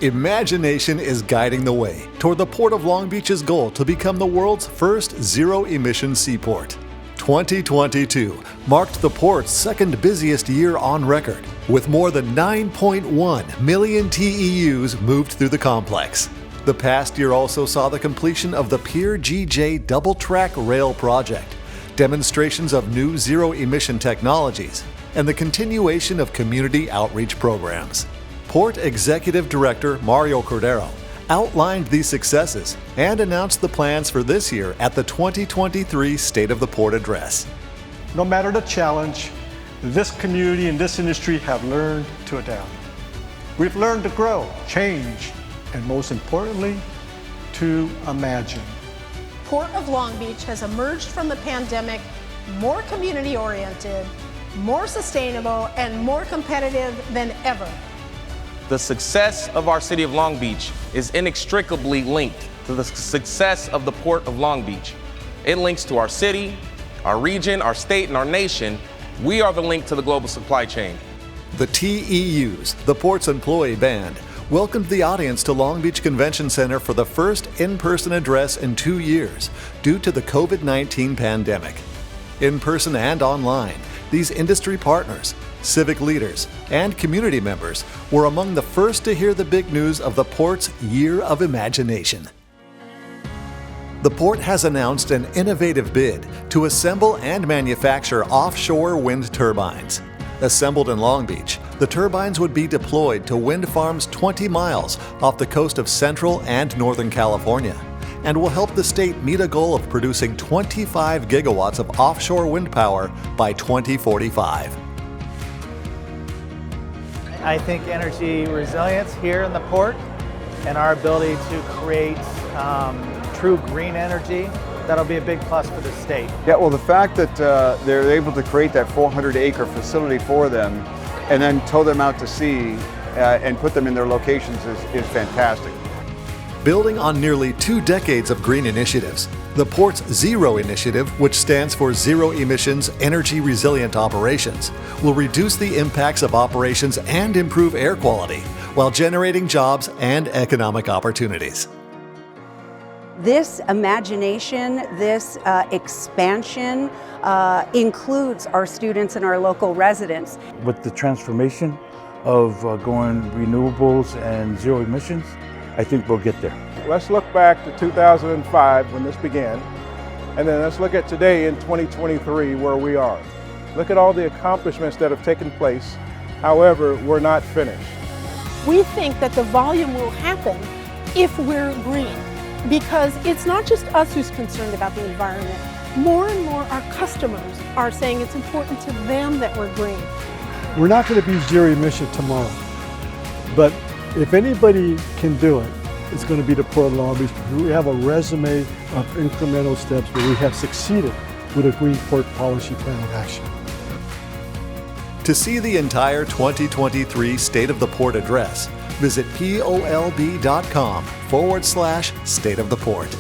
Imagination is guiding the way toward the Port of Long Beach's goal to become the world's first zero-emission seaport. 2022 marked the port's second busiest year on record, with more than 9.1 million TEUs moved through the complex. The past year also saw the completion of the Pier GJ double-track rail project, demonstrations of new zero-emission technologies, and the continuation of community outreach programs. Port Executive Director Mario Cordero outlined these successes and announced the plans for this year at the 2023 State of the Port Address. No matter the challenge, this community and this industry have learned to adapt. We've learned to grow, change, and most importantly, to imagine. Port of Long Beach has emerged from the pandemic more community-oriented, more sustainable, and more competitive than ever. The success of our city of Long Beach is inextricably linked to the success of the Port of Long Beach. It links to our city, our region, our state, and our nation. We are the link to the global supply chain. The TEUs, the port's employee band, welcomed the audience to Long Beach Convention Center for the first in-person address in 2 years due to the COVID-19 pandemic. In person and online, these industry partners, civic leaders, and community members were among the first to hear the big news of the port's Year of Imagination. The port has announced an innovative bid to assemble and manufacture offshore wind turbines. Assembled in Long Beach, the turbines would be deployed to wind farms 20 miles off the coast of Central and Northern California, and will help the state meet a goal of producing 25 gigawatts of offshore wind power by 2045. I think energy resilience here in the port and our ability to create true green energy, that'll be a big plus for the state. Yeah, well, the fact that they're able to create that 400-acre facility for them and then tow them out to sea and put them in their locations is fantastic. Building on nearly 2 decades of green initiatives, the port's Zero Initiative, which stands for Zero Emissions Energy Resilient Operations, will reduce the impacts of operations and improve air quality while generating jobs and economic opportunities. This imagination, this expansion includes our students and our local residents. With the transformation of going renewables and zero emissions, I think we'll get there. Let's look back to 2005 when this began, and then let's look at today in 2023 where we are. Look at all the accomplishments that have taken place. However, we're not finished. We think that the volume will happen if we're green, because it's not just us who's concerned about the environment. More and more our customers are saying it's important to them that we're green. We're not going to be zero emission tomorrow, but if anybody can do it, it's going to be the Port of Long Beach. We have a resume of incremental steps where we have succeeded with a Green Port Policy Plan of Action. To see the entire 2023 State of the Port Address, visit polb.com/State of the Port.